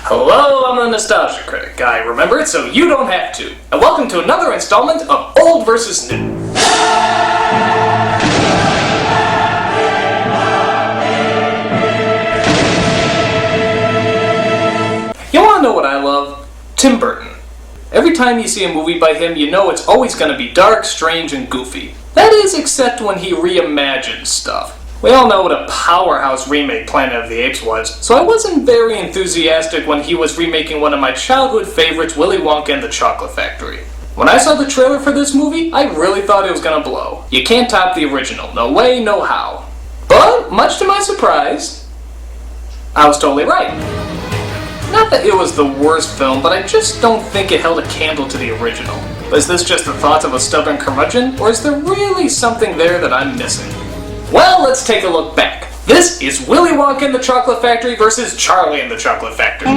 Hello, I'm the Nostalgia Critic. I remember it so you don't have to. And welcome to another installment of Old vs. New. You wanna know what I love? Tim Burton. Every time you see a movie by him, you know it's always gonna be dark, strange, and goofy. That is, except when he reimagines stuff. We all know what a powerhouse remake Planet of the Apes was, so I wasn't very enthusiastic when he was remaking one of my childhood favorites, Willy Wonka and the Chocolate Factory. When I saw the trailer for this movie, I really thought it was gonna blow. You can't top the original, no way, no how. But, much to my surprise, I was totally right. Not that it was the worst film, but I just don't think it held a candle to the original. Is this just the thoughts of a stubborn curmudgeon, or is there really something there that I'm missing? Well, let's take a look back. This is Willy Wonka and the Chocolate Factory versus Charlie and the Chocolate Factory.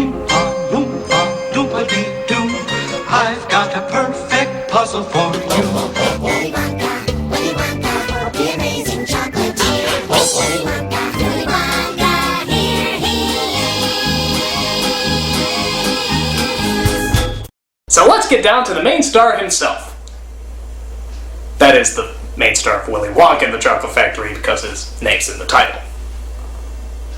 I've got a perfect puzzle for you. Willy Wonka, the amazing chocolate tears. Willy Wonka, here he is. So let's get down to the main star himself. That is the main star of Willy Wonka and the Chocolate Factory because his name's in the title.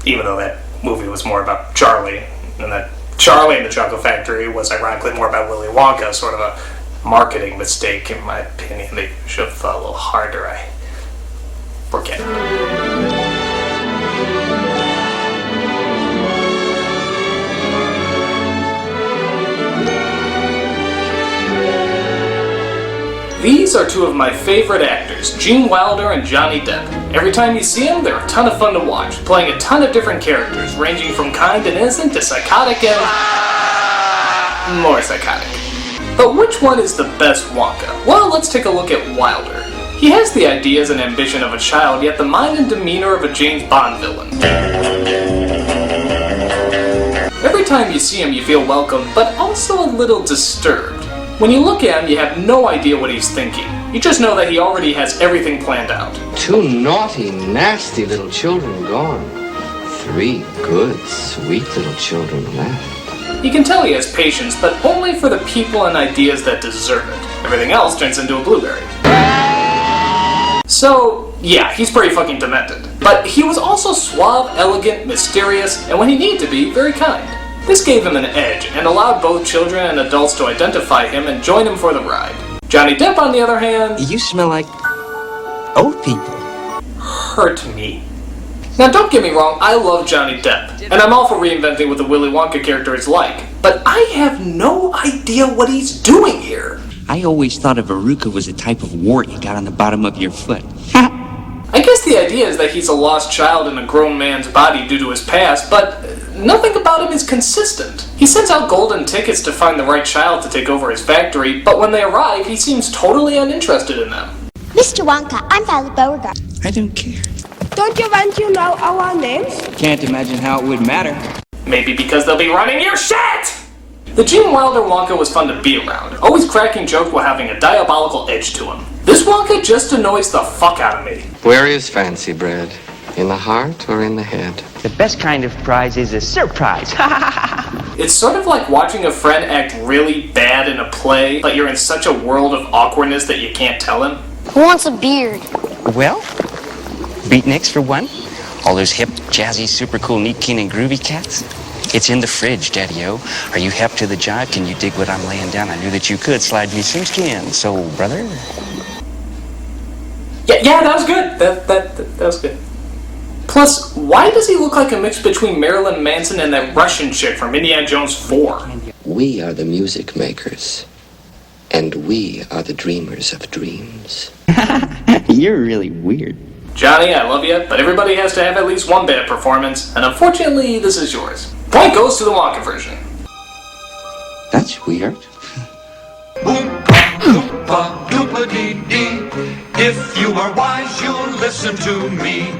Even though that movie was more about Charlie, and that Charlie and the Chocolate Factory was ironically more about Willy Wonka, sort of a marketing mistake in my opinion. They should have thought a little harder. I forget. These are two of my favorite actors, Gene Wilder and Johnny Depp. Every time you see them, they're a ton of fun to watch, playing a ton of different characters, ranging from kind and innocent to psychotic and more psychotic. But which one is the best Wonka? Well, let's take a look at Wilder. He has the ideas and ambition of a child, yet the mind and demeanor of a James Bond villain. Every time you see him, you feel welcome, but also a little disturbed. When you look at him, you have no idea what he's thinking. You just know that he already has everything planned out. 2 naughty, nasty little children gone. 3 good, sweet little children left. You can tell he has patience, but only for the people and ideas that deserve it. Everything else turns into a blueberry. So, yeah, he's pretty fucking demented. But he was also suave, elegant, mysterious, and when he needed to be, very kind. This gave him an edge, and allowed both children and adults to identify him and join him for the ride. Johnny Depp, on the other hand... You smell like old people. Hurt me. Now don't get me wrong, I love Johnny Depp, and I'm all for reinventing what the Willy Wonka character is like, but I have no idea what he's doing here. I always thought a verruca was a type of wart you got on the bottom of your foot. I guess the idea is that he's a lost child in a grown man's body due to his past, but nothing about him is consistent. He sends out golden tickets to find the right child to take over his factory, but when they arrive, he seems totally uninterested in them. Mr. Wonka, I'm Violet Beauregard. I don't care. Don't you want to know our names? Can't imagine how it would matter. Maybe because they'll be running your shit! The Gene Wilder Wonka was fun to be around, always cracking jokes while having a diabolical edge to him. This Wonka just annoys the fuck out of me. Where is fancy bread? In the heart or in the head? The best kind of prize is a surprise. It's sort of like watching a friend act really bad in a play, but you're in such a world of awkwardness that you can't tell him. Who wants a beard? Well, beatniks for one. All those hip, jazzy, super cool, neat, keen, and groovy cats. It's in the fridge, Daddy-O. Are you hep to the jive? Can you dig what I'm laying down? I knew that you could. Slide me some skin. So, brother? Yeah, that was good. That was good. Plus, why does he look like a mix between Marilyn Manson and that Russian chick from Indiana Jones 4? We are the music makers. And we are the dreamers of dreams. You're really weird. Johnny, I love you, but everybody has to have at least one bad performance, and unfortunately, this is yours. Point goes to the Wonka version. That's weird. Oompa, loompa, doopa-dee-dee. If you are wise, you'll listen to me.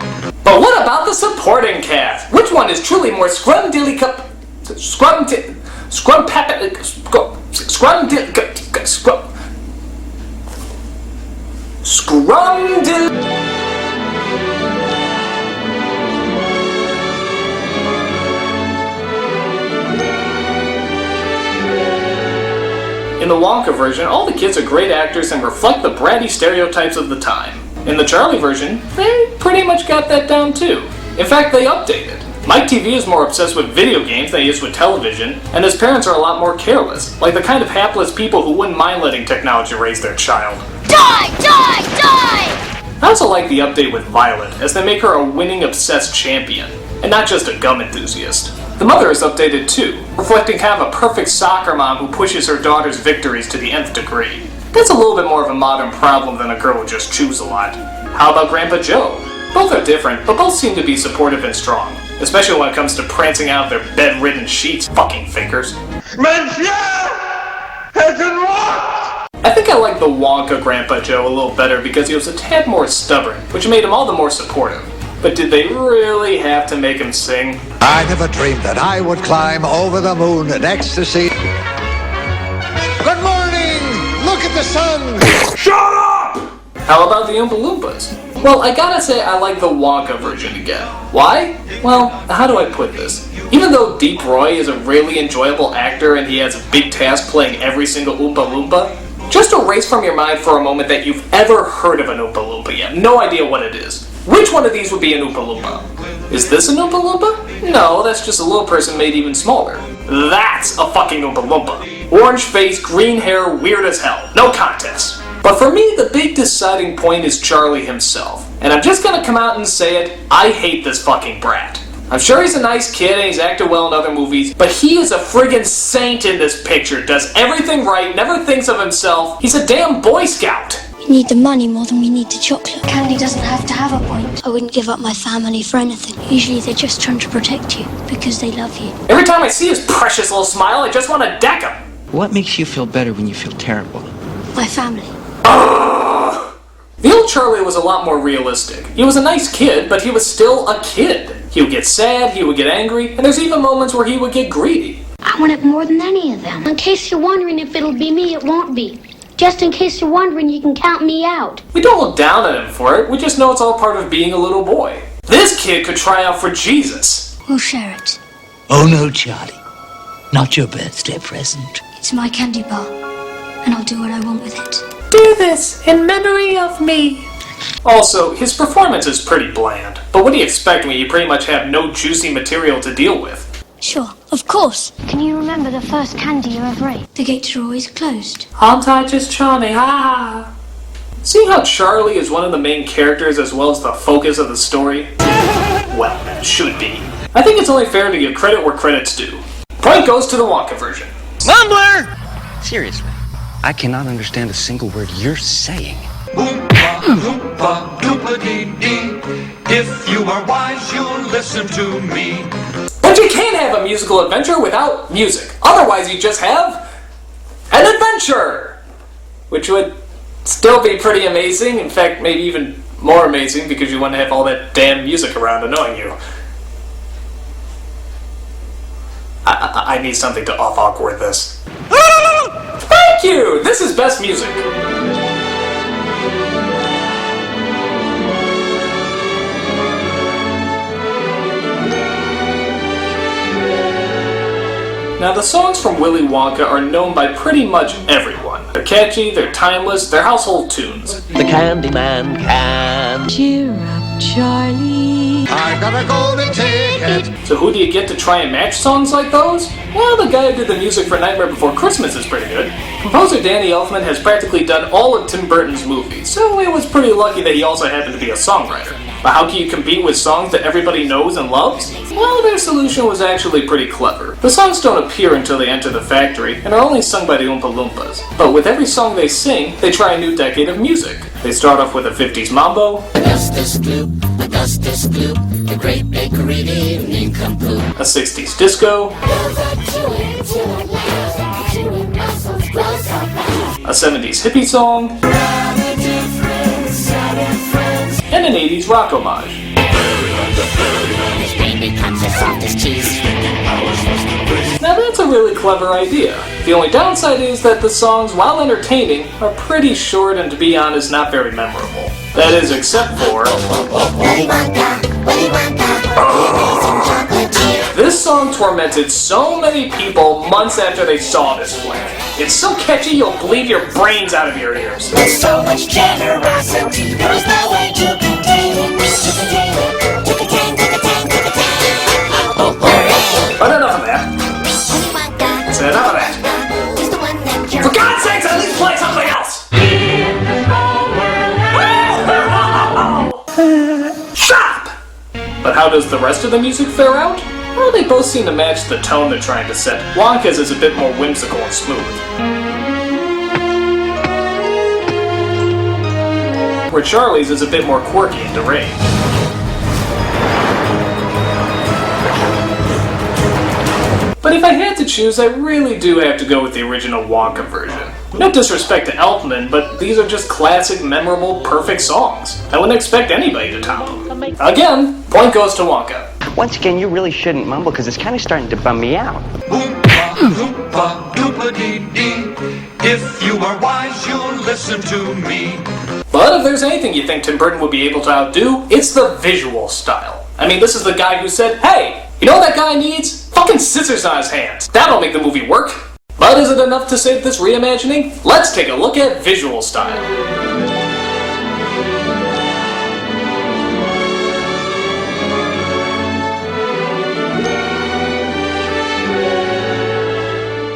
But what about the supporting cast? Which one is truly more scrum-dilly-cup... In the Wonka version, all the kids are great actors and reflect the bratty stereotypes of the time. In the Charlie version, they pretty much got that down too. In fact, they updated. Mike TV is more obsessed with video games than he is with television, and his parents are a lot more careless, like the kind of hapless people who wouldn't mind letting technology raise their child. Die! Die! Die! I also like the update with Violet, as they make her a winning obsessed champion, and not just a gum enthusiast. The mother is updated too, reflecting kind of a perfect soccer mom who pushes her daughter's victories to the nth degree. That's a little bit more of a modern problem than a girl who just chews a lot. How about Grandpa Joe? Both are different, but both seem to be supportive and strong, especially when it comes to prancing out their bedridden sheets, fucking fingers. I think I like the Wonka Grandpa Joe a little better because he was a tad more stubborn, which made him all the more supportive. But did they really have to make him sing? I never dreamed that I would climb over the moon in ecstasy. Good morning! Look at the sun! Shut up! How about the Oompa Loompas? Well, I gotta say I like the Wonka version again. Why? Well, how do I put this? Even though Deep Roy is a really enjoyable actor and he has a big task playing every single Oompa Loompa, just erase from your mind for a moment that you've ever heard of an Oompa Loompa yet. No idea what it is. Which one of these would be an Oompa Loompa? Is this an Oompa Loompa? No, that's just a little person made even smaller. That's a fucking Oompa Loompa. Orange face, green hair, weird as hell. No contest. But for me, the big deciding point is Charlie himself. And I'm just gonna come out and say it, I hate this fucking brat. I'm sure he's a nice kid and he's acted well in other movies, but he is a friggin' saint in this picture, does everything right, never thinks of himself. He's a damn Boy Scout. We need the money more than we need the chocolate. Candy doesn't have to have a point. I wouldn't give up my family for anything. Usually they're just trying to protect you because they love you. Every time I see his precious little smile, I just want to deck him. What makes you feel better when you feel terrible? My family. The old Charlie was a lot more realistic. He was a nice kid, but he was still a kid. He would get sad, he would get angry, and there's even moments where he would get greedy. I want it more than any of them. In case you're wondering if it'll be me, it won't be. Just in case you're wondering, you can count me out. We don't look down at him for it, we just know it's all part of being a little boy. This kid could try out for Jesus. We'll share it. Oh no, Charlie. Not your birthday present. It's my candy bar, and I'll do what I want with it. Do this in memory of me. Also, his performance is pretty bland, but what do you expect when you pretty much have no juicy material to deal with? Sure, of course. Can you remember the first candy you ever ate? The gates are always closed. Aren't I just charming? Ha! See how Charlie is one of the main characters as well as the focus of the story? Well, it should be. I think it's only fair to give credit where credit's due. Point goes to the Wonka version. Mumbler! Seriously, I cannot understand a single word you're saying. Oompa, loompa, doopa-dee-dee. If you are wise, you'll listen to me. But you can't have a musical adventure without music. Otherwise, you just have an adventure! Which would still be pretty amazing. In fact, maybe even more amazing because you wouldn't have all that damn music around annoying you. I need something to off-awkward this. Thank you! This is best music. Now, the songs from Willy Wonka are known by pretty much everyone. They're catchy, they're timeless, they're household tunes. The Candyman can. Cheer up, Charlie. I got a golden ticket. So who do you get to try and match songs like those? Well, the guy who did the music for Nightmare Before Christmas is pretty good. Composer Danny Elfman has practically done all of Tim Burton's movies, so it was pretty lucky that he also happened to be a songwriter. But how can you compete with songs that everybody knows and loves? Well, their solution was actually pretty clever. The songs don't appear until they enter the factory, and are only sung by the Oompa Loompas. But with every song they sing, they try a new decade of music. They start off with a 50s mambo, Augustus Gloop, the great bakery evening complete. a 60s disco, a 70s hippie song, and an 80s rock homage. Now that's a really clever idea. The only downside is that the songs, while entertaining, are pretty short and to be honest, not very memorable. That is, except for... This song tormented so many people months after they saw this flick. It's so catchy you'll bleed your brains out of your ears. With so much generosity, there is no way to contain it. To contain it, to contain, to contain, to contain. Oh, hooray! But enough of that. That's enough of that. For God's sakes, at least play something else! Stop! But how does the rest of the music fare out? Well, they both seem to match the tone they're trying to set. Wonka's is a bit more whimsical and smooth, where Charlie's is a bit more quirky and deranged. But if I had to choose, I really do have to go with the original Wonka version. No disrespect to Elfman, but these are just classic, memorable, perfect songs. I wouldn't expect anybody to top them. Again, point goes to Wonka. Once again, you really shouldn't mumble because it's kind of starting to bum me out. Oompa, loompa, doompa-dee-dee. If you are wise, you'll listen to me. But if there's anything you think Tim Burton would be able to outdo, it's the visual style. I mean, this is the guy who said, hey, you know what that guy needs? Fucking scissors on his hands. That'll make the movie work. But is it enough to save this reimagining? Let's take a look at visual style.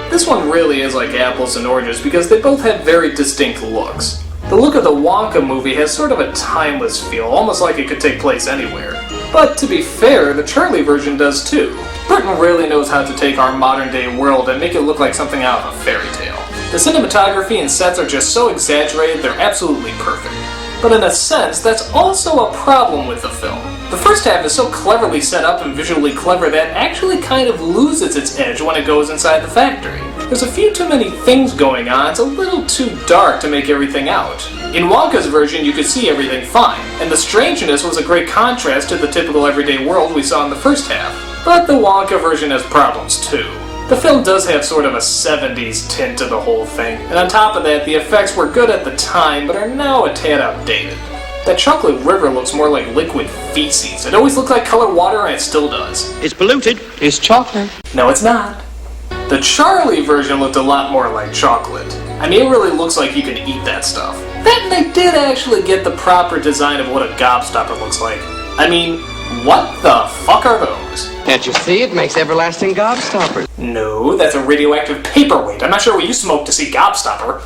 This one really is like apples and oranges because they both have very distinct looks. The look of the Wonka movie has sort of a timeless feel, almost like it could take place anywhere. But to be fair, the Charlie version does too. Burton really knows how to take our modern day world and make it look like something out of a fairy tale. The cinematography and sets are just so exaggerated, they're absolutely perfect. But in a sense, that's also a problem with the film. The first half is so cleverly set up and visually clever that it actually kind of loses its edge when it goes inside the factory. There's a few too many things going on, it's a little too dark to make everything out. In Wonka's version, you could see everything fine, and the strangeness was a great contrast to the typical everyday world we saw in the first half. But the Wonka version has problems too. The film does have sort of a 70s tint to the whole thing, and on top of that, the effects were good at the time, but are now a tad outdated. That chocolate river looks more like liquid feces. It always looked like colored water, and it still does. It's polluted. It's chocolate. No, it's not. The Charlie version looked a lot more like chocolate. I mean, it really looks like you can eat that stuff. That and they did actually get the proper design of what a gobstopper looks like. I mean, what the fuck are those? Can't you see? It makes everlasting gobstoppers. No, that's a radioactive paperweight. I'm not sure what you smoked to see gobstopper.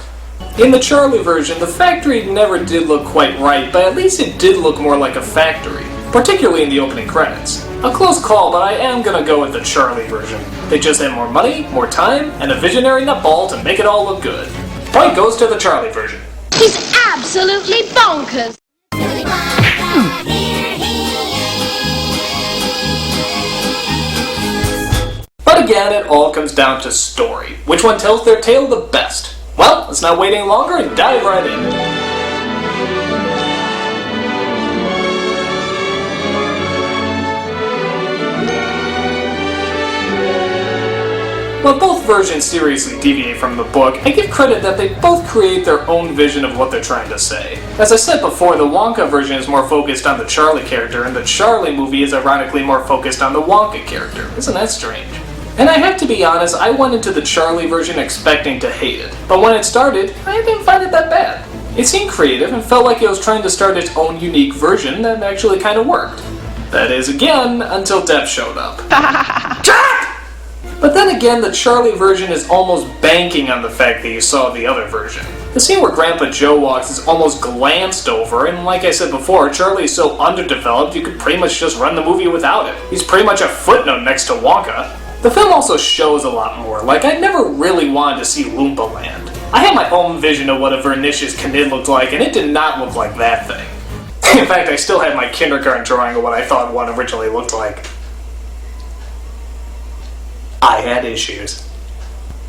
In the Charlie version, the factory never did look quite right, but at least it did look more like a factory, particularly in the opening credits. A close call, but I am gonna go with the Charlie version. They just had more money, more time, and a visionary nutball to make it all look good. Point goes to the Charlie version. He's absolutely bonkers. But again, it all comes down to story. Which one tells their tale the best? Well, let's not wait any longer and dive right in. While both versions seriously deviate from the book, I give credit that they both create their own vision of what they're trying to say. As I said before, the Wonka version is more focused on the Charlie character, and the Charlie movie is ironically more focused on the Wonka character. Isn't that strange? And I have to be honest, I went into the Charlie version expecting to hate it, but when it started, I didn't find it that bad. It seemed creative and felt like it was trying to start its own unique version that actually kind of worked. That is, again, until Depp showed up. Jack! But then again, the Charlie version is almost banking on the fact that you saw the other version. The scene where Grandpa Joe walks is almost glanced over, and like I said before, Charlie is so underdeveloped you could pretty much just run the movie without him. He's pretty much a footnote next to Wonka. The film also shows a lot more, like I never really wanted to see Loompa Land. I had my own vision of what a Vernicious Knid looked like, and it did not look like that thing. In fact, I still have my kindergarten drawing of what I thought one originally looked like. I had issues.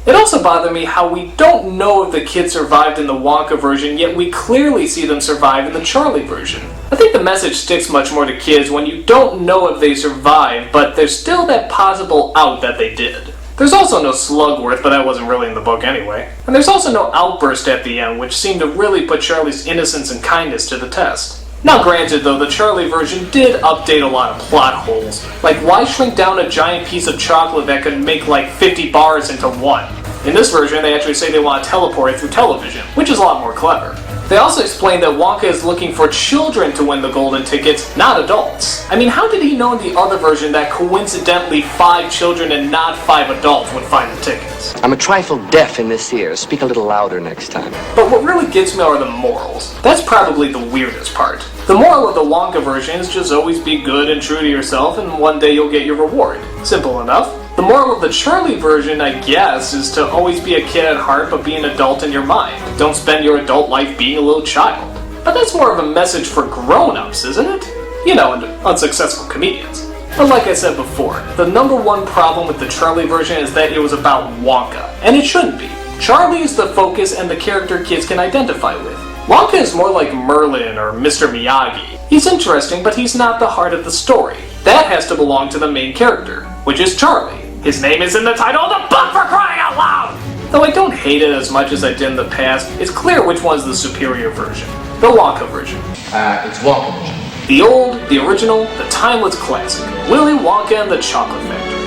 It also bothered me how we don't know if the kids survived in the Wonka version, yet we clearly see them survive in the Charlie version. I think the message sticks much more to kids when you don't know if they survived, but there's still that possible out that they did. There's also no Slugworth, but that wasn't really in the book anyway. And there's also no outburst at the end, which seemed to really put Charlie's innocence and kindness to the test. Now granted though, the Charlie version did update a lot of plot holes. Like why shrink down a giant piece of chocolate that could make like 50 bars into one? In this version, they actually say they want to teleport through television, which is a lot more clever. They also explain that Wonka is looking for children to win the golden tickets, not adults. I mean, how did he know in the other version that coincidentally 5 children and not 5 adults would find the tickets? I'm a trifle deaf in this ear. Speak a little louder next time. But what really gets me are the morals. That's probably the weirdest part. The moral of the Wonka version is just always be good and true to yourself and one day you'll get your reward. Simple enough. The moral of the Charlie version, I guess, is to always be a kid at heart but be an adult in your mind. Don't spend your adult life being a little child. But that's more of a message for grown-ups, isn't it? You know, and unsuccessful comedians. But like I said before, the #1 problem with the Charlie version is that it was about Wonka, and it shouldn't be. Charlie is the focus and the character kids can identify with. Wonka is more like Merlin or Mr. Miyagi. He's interesting, but he's not the heart of the story. That has to belong to the main character, which is Charlie. His name is in the title of the book, for crying out loud! Though I don't hate it as much as I did in the past, it's clear which one's the superior version. The Wonka version. It's Wonka version. The old, the original, the timeless classic. Willy Wonka and the Chocolate Factory.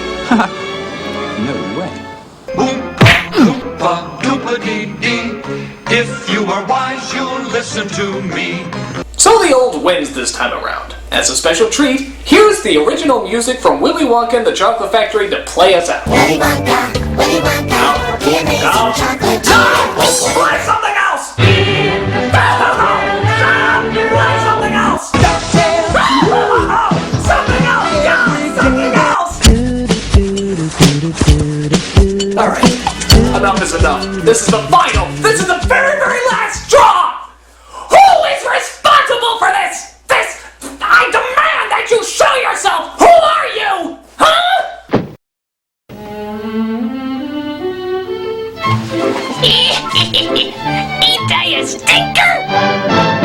No way. Oompa, loompa, doompa-dee-dee. If you are wise, you'll listen to me. So the old wins this time around. As a special treat, here's the original music from Willy Wonka and the Chocolate Factory to play us out. Willy Wonka, the amazing chocolate No! Play something else! Play something else! Something else! Something else! Alright, enough is enough. This is the final! This is the very, very last straw! Who is responsible for this? I demand that you show yourself! Who are you? Huh? Ain't I a stinker?